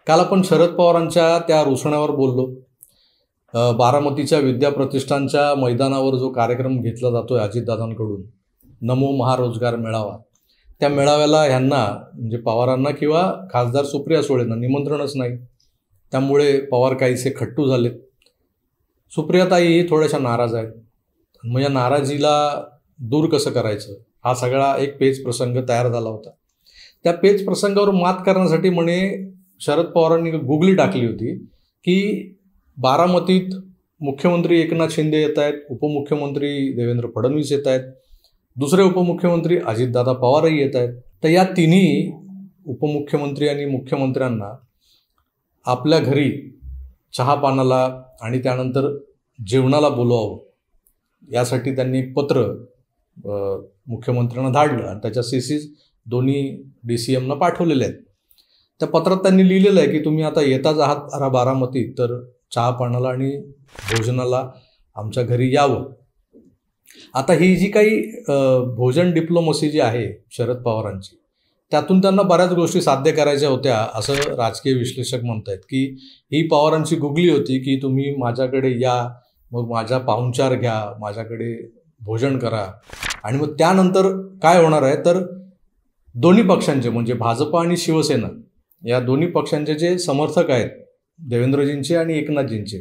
काल आपण शरद पवारांच्या त्या रोषणावर बोललो. बारामतीच्या विद्या प्रतिष्ठानच्या मैदानावर जो कार्यक्रम घेतला जातोय अजितदादांकडून, नमो महारोजगार मेळावा, त्या मेळाव्याला ह्यांना म्हणजे पवारांना किंवा खासदार सुप्रिया सुळेंना निमंत्रणच नाही. त्यामुळे पवार काहीसे खट्टू झालेत. सुप्रियाताई थोड्याशा नाराज आहेत. मग या नाराजीला दूर कसं करायचं, हा सगळा एक पेच प्रसंग तयार झाला होता. त्या पेच प्रसंगावर मात करण्यासाठी म्हणे शरद पवारांनी गुगली टाकली होती की बारामतीत मुख्यमंत्री एकनाथ शिंदे येत आहेत, उपमुख्यमंत्री देवेंद्र फडणवीस येत आहेत, दुसरे उपमुख्यमंत्री अजितदादा पवारही येत आहेत. तर या तिन्ही उपमुख्यमंत्री आणि मुख्यमंत्र्यांना आपल्या घरी चहा पानाला आणि त्यानंतर जेवणाला बोलवावं यासाठी त्यांनी एक पत्र मुख्यमंत्र्यांना धाडलं आणि त्याच्या सीसीज दोन्ही DCMना पाठवलेले आहेत. त्या पत्रात त्यांनी लिहिलेलं आहे की तुम्ही आता येताच आहात बारामतीत, तर चहा पानाला आणि भोजनाला आमच्या घरी यावं. आता ही जी काही भोजन डिप्लोमसी जी आहे शरद पवारांची, त्यातून त्यांना बऱ्याच गोष्टी साध्य करायच्या होत्या असं राजकीय विश्लेषक म्हणत आहेत. की ही पवारांची गुगली होती की तुम्ही माझ्याकडे या, मग माझा पाहुणचार घ्या, माझ्याकडे भोजन करा, आणि मग त्यानंतर काय होणार आहे तर दोन्ही पक्षांचे म्हणजे भाजप आणि शिवसेना या दोन्ही पक्षांचे जे समर्थक आहेत देवेंद्रजींचे आणि एकनाथजींचे,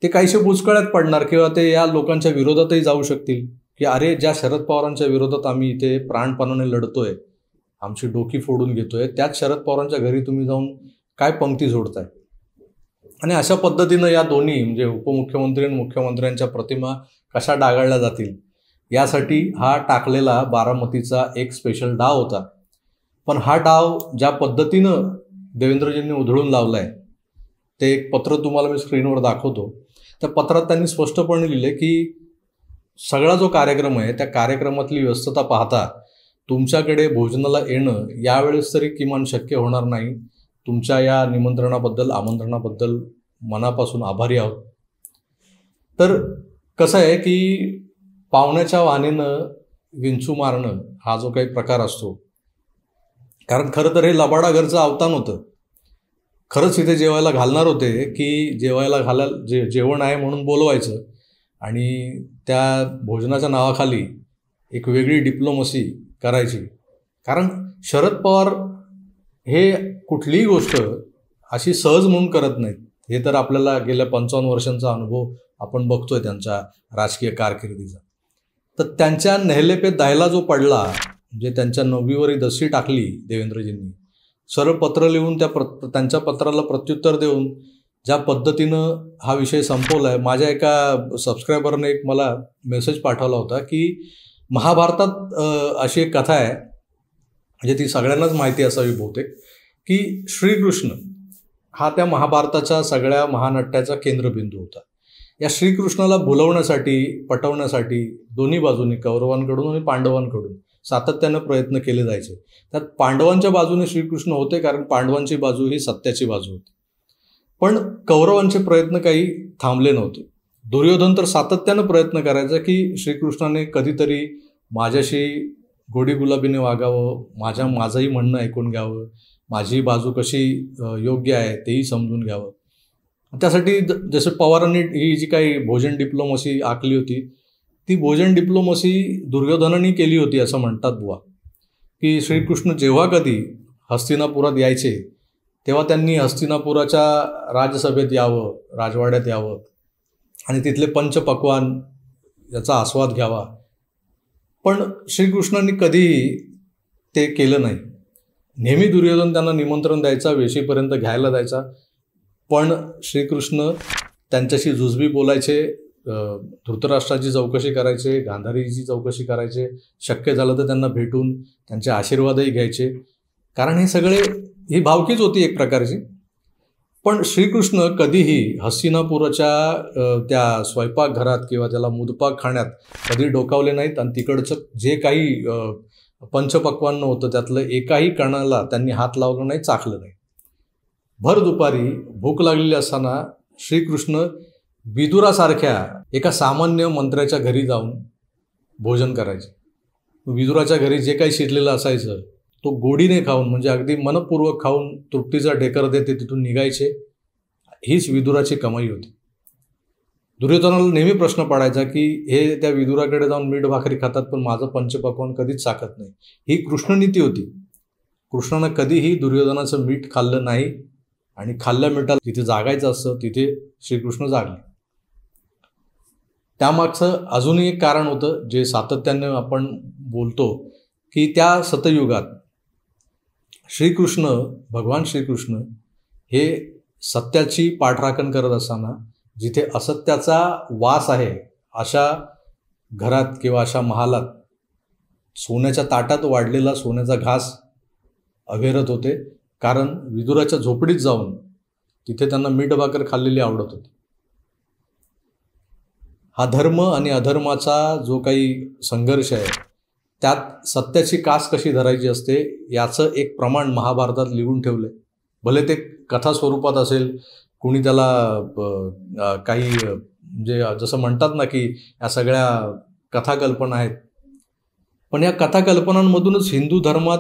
ते काहीसे बुचकळ्यात पडणार किंवा ते या लोकांच्या विरोधातही जाऊ शकतील की अरे, ज्या शरद पवारांच्या विरोधात आम्ही इथे प्राणपणाने लढतोय, आमची डोकी फोडून घेतोय, त्याच शरद पवारांच्या घरी तुम्ही जाऊन काय पंक्ती जोडताय. आणि अशा पद्धतीनं या दोन्ही म्हणजे उपमुख्यमंत्री आणि मुख्यमंत्र्यांच्या प्रतिमा कशा डागाळल्या जातील यासाठी हा टाकलेला बारामतीचा एक स्पेशल डाव होता. पण हा डाव ज्या पद्धतीनं देवेंद्रजींनी उधळून लावला आहे, ते एक पत्र तुम्हाला मी स्क्रीनवर दाखवतो. त्या पत्रात त्यांनी स्पष्टपणे लिहिले की सगळा जो कार्यक्रम आहे त्या कार्यक्रमातली व्यस्तता पाहता तुमच्याकडे भोजनाला येणं यावेळेस तरी किमान शक्य होणार नाही. तुमच्या या निमंत्रणाबद्दल, आमंत्रणाबद्दल मनापासून आभारी आहोत. तर कसं आहे की पाहुण्याच्या वाणीनं विंचू मारणं हा जो काही प्रकार असतो, कारण खरं तर हे लबाडा घरचं अवतान होतं. खरंच इथे जेवायला घालणार होते की जेवायला जेवण आहे म्हणून बोलवायचं आणि त्या भोजनाच्या नावाखाली एक वेगळी डिप्लोमसी करायची. कारण शरद पवार हे कुठलीही गोष्ट अशी सहज म्हणून करत नाहीत. हे तर आपल्याला गेल्या 55 वर्षांचा अनुभव आपण बघतोय त्यांच्या राजकीय कारकिर्दीचा. तर त्यांच्या नेहले पे दायला जो पडला, म्हणजे त्यांच्या 9वीवरही दसी टाकली देवेंद्रजींनी, सरळ पत्र लिहून त्यांच्या पत्राला प्रत्युत्तर देऊन ज्या पद्धतीनं हा विषय संपवला आहे. माझ्या एका सबस्क्रायबरने एक मला मेसेज पाठवला होता की महाभारतात अशी एक कथा आहे, म्हणजे ती सगळ्यांनाच माहिती असावी बहुतेक, की श्रीकृष्ण हा त्या महाभारताच्या सगळ्या महानाट्याचा केंद्रबिंदू होता. या श्रीकृष्णाला भुलवण्यासाठी, पटवण्यासाठी दोन्ही बाजूने, कौरवांकडून आणि पांडवांकडून सातत्यानं प्रयत्न केले जायचे. त्यात पांडवांच्या बाजूने श्रीकृष्ण होते, कारण पांडवांची बाजू ही सत्याची बाजू होती. पण कौरवांचे प्रयत्न काही थांबले नव्हते. दुर्योधन तर सातत्यानं प्रयत्न करायचा की श्रीकृष्णाने कधीतरी माझ्याशी गोडी गुलाबीने वागावं, माझंही म्हणणं ऐकून घ्यावं, माझी बाजू कशी योग्य आहे तेही समजून घ्यावं. त्यासाठी जसं पवारांनी ही जी काही भोजन डिप्लोमसी आखली होती, ती भोजन डिप्लोमसी दुर्योधनाने केली होती असं म्हणतात बुवा. की श्रीकृष्ण जेव्हा कधी हस्तिनापुरात यायचे तेव्हा त्यांनी हस्तिनापुराच्या राजसभेत यावं, राजवाड्यात यावं आणि तिथले पंचपक्वान याचा आस्वाद घ्यावा. पण श्रीकृष्णांनी कधीही ते केलं नाही. नेहमी दुर्योधन त्यांना निमंत्रण द्यायचा, वेशीपर्यंत घ्यायला जायचा, पण श्रीकृष्ण त्यांच्याशी जुजबी बोलायचे, धृतराष्ट्राची चौकशी करायचे, गांधारीची चौकशी करायचे, शक्य झालं तर त्यांना भेटून त्यांचे आशीर्वादही घ्यायचे. कारण हे सगळे, ही भावकीच होती एक प्रकारची. पण श्रीकृष्ण कधीही हस्तिनापुराच्या त्या स्वयंपाकघरात किंवा त्याला मुदपाक खाण्यात कधी डोकावले नाहीत आणि तिकडचं जे काही पंचपक्वान्न होतं त्यातलं एकाही कणाला त्यांनी हात लावला नाही, चाखलं नाही. भर दुपारी भूक लागलेली असताना श्रीकृष्ण विदुरासारख्या एका सामान्य मंत्र्याच्या घरी जाऊन भोजन करायचे. विदुराच्या घरी जे काही शिरलेलं असायचं तो गोडीने खाऊन म्हणजे अगदी मनपूर्वक खाऊन तृप्तीचा ढेकर देते तिथून निघायचे. हीच विदुराची कमाई होती. दुर्योधनाला नेहमी प्रश्न पडायचा की हे त्या विदुराकडे जाऊन मीठ भाकरी खातात पण माझं पंचपक्वान्न कधीच चाखत नाही. ही कृष्णनीती होती. कृष्णानं कधीही दुर्योधनाचं मीठ खाल्लं नाही आणि खाल्ल्या मिठाला जिथे जागायचं असतं तिथे श्रीकृष्ण जागले. त्यामागचं अजूनही एक कारण होतं जे सातत्याने आपण बोलतो की त्या सतयुगात भगवान श्रीकृष्ण हे सत्याची पाठराखण करत असताना जिथे असत्याचा वास आहे अशा घरात किंवा अशा महालात सोन्याच्या ताटात वाढलेला सोन्याचा घास अभेरत होते. कारण विदुराच्या झोपडीत जाऊन तिथे त्यांना मीठ भाकर खाल्लेली आवडत होती. हा धर्म आणि अधर्माचा जो काही संघर्ष आहे त्यात सत्याची कास कशी धरायची असते याचं एक प्रमाण महाभारतात लिहून ठेवलं. भले ते कथा स्वरूपात असेल, कुणी त्याला काही म्हणजे जसं म्हणतात ना की या सगळ्या कथाकल्पना आहेत, पण या कथाकल्पनांमधूनच हिंदू धर्मात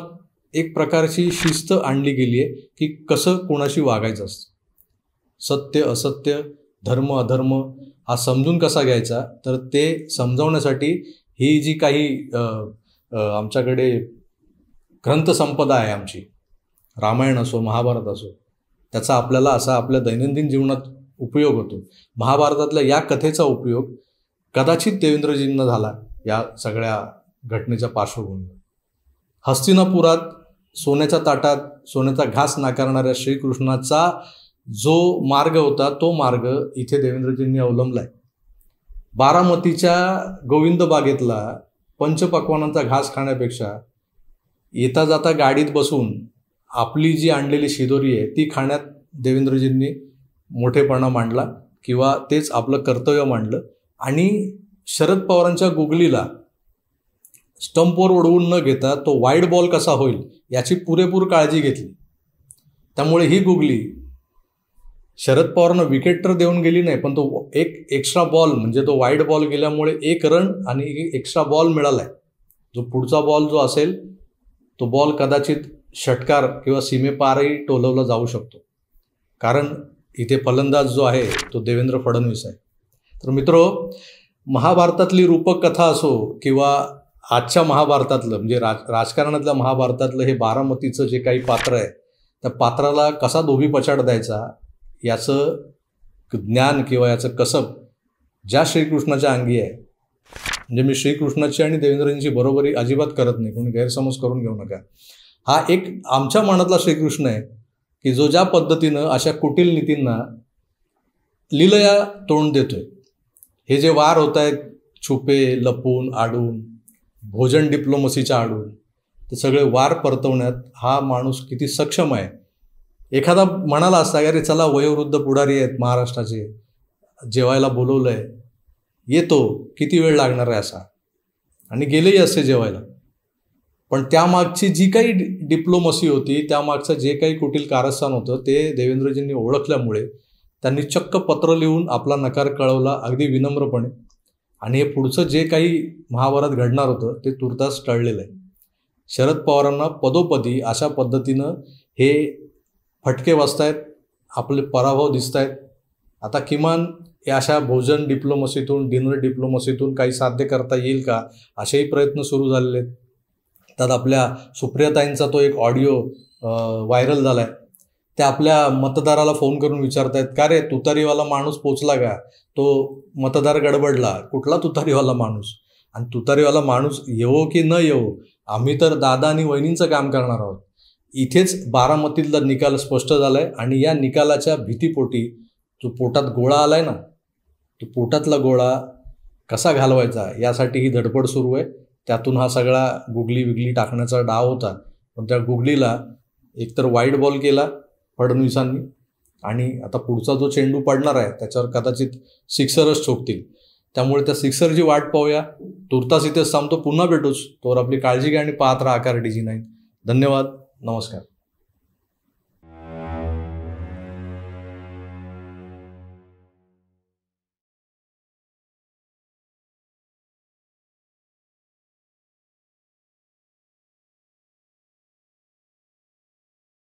एक प्रकारची शिस्त आणली गेली आहे की कसं कोणाशी वागायचं असतं. सत्य असत्य, धर्म अधर्म हा समजून कसा घ्यायचा, तर ते समजावण्यासाठी ही जी काही आमच्याकडे ग्रंथसंपदा आहे आमची, रामायण असो महाभारत असो, त्याचा आपल्याला असा आपल्या दैनंदिन जीवनात उपयोग होतो. महाभारतातल्या या कथेचा उपयोग कदाचित देवेंद्रजींना झाला या सगळ्या घटनेच्या पार्श्वभूमीवर. हस्तिनापुरात सोन्याच्या ताटात सोन्याचा घास नाकारणाऱ्या श्रीकृष्णाचा जो मार्ग होता तो मार्ग इथे देवेंद्रजींनी अवलंबलाय. बारामतीच्या गोविंद बागेतला पंचपक्वानांचा घास खाण्यापेक्षा येता जाता गाडीत बसून आपली जी आणलेली शिदोरी आहे ती खाण्यात देवेंद्रजींनी मोठेपणा मांडला किंवा तेच आपलं कर्तव्य मांडलं. आणि शरद पवारांच्या गुगलीला स्टंपवर उडवून न घेता तो वाईड बॉल कसा होईल याची पुरेपूर काळजी घेतली. त्यामुळे ही गुगली शरद पवारांना विकेट तर देऊन गेली नाही, पण तो एक एक्स्ट्रा बॉल म्हणजे तो वाईड बॉल गेल्यामुळे 1 रन आणि एक्स्ट्रा बॉल मिळाला आहे. जो पुढचा बॉल जो असेल तो बॉल कदाचित षटकार किंवा सीमेपारही टोलवला जाऊ शकतो, कारण इथे फलंदाज जो आहे तो देवेंद्र फडणवीस आहे. तर मित्रो, महाभारतातली रूपक कथा असो किंवा आजच्या महाभारतातलं म्हणजे राजकारणातल्या महाभारतातलं हे बारामतीचं जे काही पात्र आहे त्या पात्राला कसा धोबीपछाड द्यायचा याचं ज्ञान किंवा याचं कसब ज्या श्रीकृष्णाच्या अंगी आहे. म्हणजे मी श्रीकृष्णाची आणि देवेंद्रजींची बरोबरी अजिबात करत नाही, कोणी गैरसमज करून घेऊ नका. हा एक आमच्या मनातला श्रीकृष्ण आहे की जो ज्या पद्धतीनं अशा कुटील नीतींना लीलया तोंड देतोय. हे जे वार होत आहेत छुपे लपून आडून भोजन डिप्लोमसीच्या आडून, ते सगळे वार परतवण्यात हा माणूस किती सक्षम आहे. एखादा म्हणाला असता की अरे चला वयोवृद्ध पुढारी आहेत महाराष्ट्राचे, जेवायला बोलवलं आहे, येतो, किती वेळ लागणार आहे असा, आणि गेलेही असते जेवायला. पण त्यामागची जी काही डिप्लोमसी होती, त्यामागचं जे काही कुटील कारस्थान होतं ते देवेंद्रजींनी ओळखल्यामुळे त्यांनी चक्क पत्र लिहून आपला नकार कळवला अगदी विनम्रपणे. आणि हे पुढचं जे काही महाभारत घडणार होतं ते तुर्तास टळलेलं आहे. शरद पवारांना पदोपदी अशा पद्धतीनं हे फटके बसतायत, आपले पराभव दिसत आहेत. आता किमान या अशा भोजन डिप्लोमसीतून डिनर डिप्लोमसीतून काही साध्य करता येईल का असेही प्रयत्न सुरू झालेले आहेत. त्यात आपल्या सुप्रियाताईंचा तो एक ऑडिओ व्हायरल झाला आहे. ते आपल्या मतदाराला फोन करून विचारत आहेत, का रे तुतारीवाला माणूस पोचला का? तो मतदार गडबडला, कुठला तुतारीवाला माणूस? आणि तुतारीवाला माणूस येवो की न येवो, आम्ही तर दादा आणि वहिनींचं काम करणार आहोत. इथेच बारामतीतला निकाल स्पष्ट झाला आहे. आणि या निकालाच्या भीतीपोटी जो पोटात गोळा आलाय ना, तो पोटातला गोळा कसा घालवायचा यासाठी ही धडपड सुरू आहे. त्यातून हा सगळा गुगली टाकण्याचा डाव होता. पण त्या गुगलीला एकतर वाईड बॉल केला फडणवीसांनी, आणि आता पुढचा जो चेंडू पडणार आहे त्याच्यावर कदाचित सिक्सरच ठोकतील. त्यामुळे त्या सिक्सरची वाट पाहूया. तुर्तास इथेच थांबतो, पुन्हा भेटूच. तोवर आपली काळजी घ्या आणि पाहत राहा आकार DG9. धन्यवाद, नमस्कार.